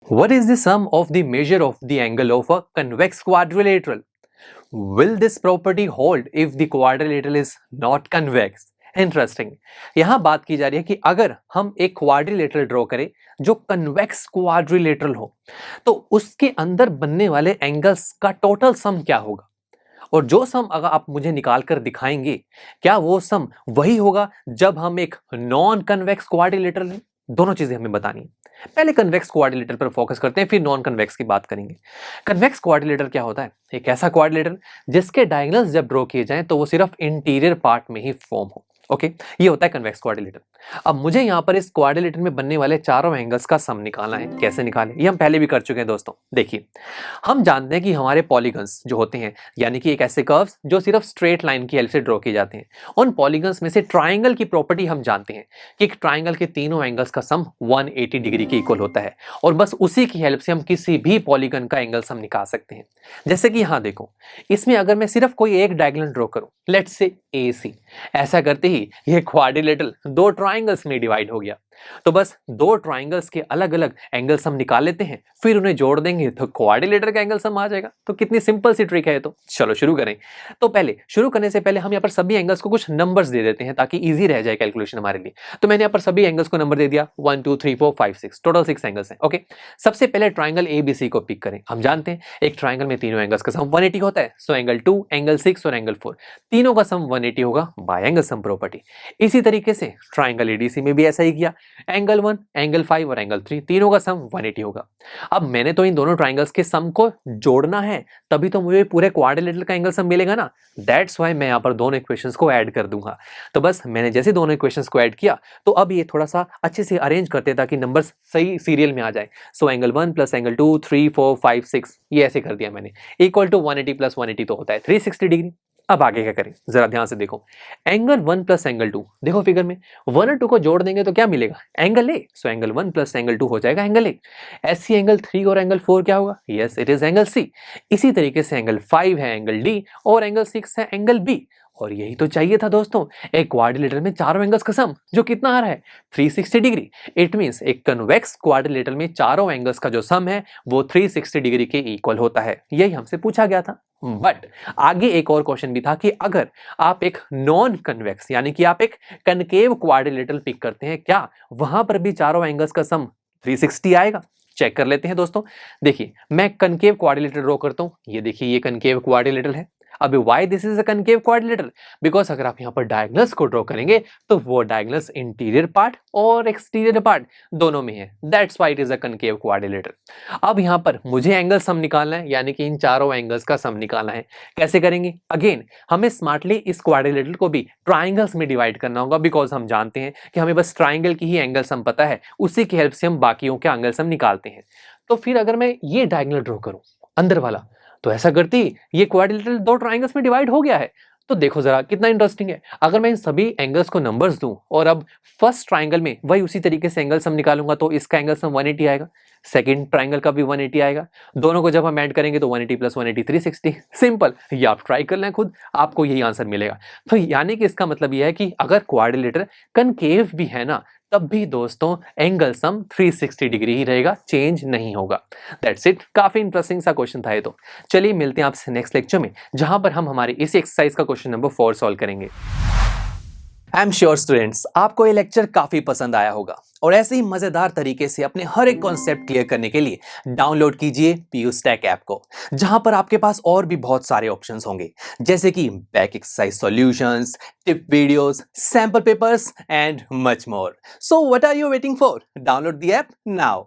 What is the sum of the measure of the angle of a convex quadrilateral? Will this property hold if the quadrilateral is not convex? Interesting. यहां बात की जा रही है कि अगर हम एक क्वाड्रिलेटरल ड्रॉ करें जो कन्वेक्स क्वाड्रिलेटरल हो तो उसके अंदर बनने वाले एंगल्स का टोटल सम क्या होगा, और जो सम अगर आप मुझे निकाल कर दिखाएंगे क्या वो सम वही होगा जब हम एक नॉन कन्वेक्स क्वाड्रिलेटरल लें। दोनों चीजें हमें बतानी है। पहले कन्वेक्स क्वाड्रिलेटर पर फोकस करते हैं, फिर नॉन कन्वेक्स की बात करेंगे। कन्वेक्स क्वाड्रिलेटर क्या होता है? एक ऐसा क्वाड्रिलेटर जिसके डायगोनल्स जब ड्रॉ किए जाएं तो वो सिर्फ इंटीरियर पार्ट में ही फॉर्म हो। ओके, ये होता है कन्वेक्स क्वाड्रिलेटर। अब मुझे यहां पर इस क्वाड्रिलेटर में बनने वाले चारों एंगल्स का सम निकालना है। कैसे निकालें, ये हम पहले भी कर चुके हैं दोस्तों। देखिए, हम जानते हैं कि हमारे पॉलीगन्स जो होते हैं, यानी कि एक ऐसे कर्व्स जो सिर्फ स्ट्रेट लाइन की हेल्प से ड्रॉ किए जाते हैं, उन पॉलीगन्स में से ट्राइंगल की प्रॉपर्टी हम जानते हैं कि एक ट्राइंगल के तीनों एंगल्स का सम 180 डिग्री के इक्वल होता है, और बस उसी की हेल्प से हम किसी भी पॉलीगन का एंगल सम निकाल सकते हैं। जैसे कि यहां देखो, इसमें अगर मैं सिर्फ कोई एक डायगोनल ड्रॉ करूं, लेट्स से AC, ऐसा करते ही ये क्वाड्रिलेटरल दो ट्राइंगल्स में डिवाइड हो गया। तो बस दो ट्राइंगल्स के अलग अलग एंगल सम निकाल लेते हैं, फिर उन्हें जोड़ देंगे तो क्वाड्रिलेटर का एंगल सम आ जाएगा। तो कितनी सिंपल सी ट्रिक है। तो चलो शुरू करें। तो पहले शुरू करने से पहले हम यहाँ पर सभी एंगल्स को कुछ नंबर्स दे देते हैं ताकि इजी रह जाए कैलकुलेशन हमारे लिए। तो मैंने यहाँ पर सभी एंगल्स को नंबर दे दिया 1 2 3 4 5 6, टोटल 6 एंगल्स हैं। ओके, सबसे पहले ट्राइंगल ABC को पिक करें। हम जानते हैं एक ट्राइंगल में तीनों एंगल्स का सम 180 होता है। सो एंगल 2, एंगल 6 और एंगल 4 तीनों का सम 180 होगा बाय एंगल सम प्रॉपर्टी। इसी तरीके से ट्राइंगल ADC में भी ऐसा ही किया। एंगल 1, एंगल 5 और एंगल 3 तीनों का सम 180 होगा। अब मैंने तो इन दोनों ट्राइंगल्स के सम को जोड़ना है, तभी तो मुझे पूरे क्वाड्रिलेटरल का एंगल सम मिलेगा ना। दैट्स व्हाई मैं यहाँ पर दोनों इक्वेशंस को ऐड कर दूंगा। तो बस मैंने जैसे दोनों इक्वेशंस को ऐड किया तो अब ये थोड़ा सा अच्छे से अरेंज करते हैं ताकि नंबर्स सही सीरियल में आ जाए। सो एंगल 1 प्लस एंगल 2 3 4 5 6 ये ऐसे कर दिया मैंने, इक्वल टू 180 प्लस 180 तो होता है 360 डिग्री। अब आगे क्या करें, जरा ध्यान से देखो। एंगल 1 प्लस एंगल 2, देखो फिगर में 1 और 2 को जोड़ देंगे तो क्या मिलेगा, angle A। So angle 1 plus angle 2 हो जाएगा एंगल A। ऐसी एंगल 3 और एंगल 4 क्या होगा, yes it is angle C। इसी तरीके से एंगल 5 है एंगल D और एंगल 6 है एंगल B। और यही तो चाहिए था दोस्तों, एक क्वाड्रिलेटरल में चारों एंगल्स का सम जो कितना आ रहा है 360 डिग्री। इट मींस एक कन्वेक्स क्वाड्रिलेटरल में चारों एंगल्स का जो सम है वो 360 डिग्री के इक्वल होता है। यही हमसे पूछा गया था। बट आगे एक और क्वेश्चन भी था कि अगर आप एक नॉन कन्वेक्स यानी कि आप एक कनकेव क्वाड्रिलेटरल पिक करते हैं, क्या वहां पर भी चारों एंगल्स का सम 360 आएगा? चेक कर लेते हैं दोस्तों। देखिए, मैं कनकेव क्वाड्रिलेटरल ड्रॉ करता हूं। ये देखिए, ये कनकेव क्वाड्रिलेटरल है। अभी why this is a concave quadrilateral, because अगर आप यहाँ पर डायगोनल्स को ड्रॉ करेंगे तो वो डायगोनल्स इंटीरियर पार्ट और एक्सटीरियर पार्ट दोनों में है। That's why it is a concave quadrilateral. अब यहाँ पर मुझे एंगल सम निकालना है, यानी कि इन चारों एंगल्स का सम निकालना है। कैसे करेंगे? अगेन हमें स्मार्टली इस क्वाड्रिलेटरल को भी ट्राइंगल्स में डिवाइड करना होगा, बिकॉज हम जानते हैं कि हमें बस ट्राइंगल की ही एंगल सम पता है, उसी की हेल्प से हम बाकियों के एंगल सम निकालते हैं। तो फिर अगर मैं ये डायगोनल ड्रॉ करूं अंदर वाला, तो ऐसा करते ही ये क्वाड्रिलेटरल दो ट्राइंगल्स में डिवाइड हो गया है। तो देखो जरा कितना इंटरेस्टिंग है। अगर मैं इन सभी एंगल्स को नंबर्स दूं और अब फर्स्ट ट्राइंगल में वही उसी तरीके से एंगल सम निकालूंगा तो इसका एंगल सम 180 आएगा, सेकंड ट्राइंगल का भी 180 आएगा। दोनों को जब हम ऐड करेंगे तो 180 प्लस 180 360। सिंपल, ये आप ट्राई कर लें खुद, आपको यही आंसर मिलेगा। तो यानी कि इसका मतलब यह है कि अगर क्वाड्रिलेटर कनकेव भी है ना, तब भी दोस्तों एंगल सम 360 डिग्री ही रहेगा, चेंज नहीं होगा। That's it. काफी इंटरेस्टिंग सा क्वेश्चन था ये तो। चलिए मिलते हैं आपसे नेक्स्ट लेक्चर में, जहां पर हम हमारी इसी एक्सरसाइज का क्वेश्चन नंबर 4 सॉल्व करेंगे। आई एम श्योर स्टूडेंट्स, आपको ये लेक्चर काफी पसंद आया होगा, और ऐसे ही मजेदार तरीके से अपने हर एक कॉन्सेप्ट क्लियर करने के लिए डाउनलोड कीजिए PUSTACK ऐप को, जहां पर आपके पास और भी बहुत सारे ऑप्शंस होंगे, जैसे कि back exercise solutions, tip videos, sample papers and much more. So what are you waiting for? Download the app now.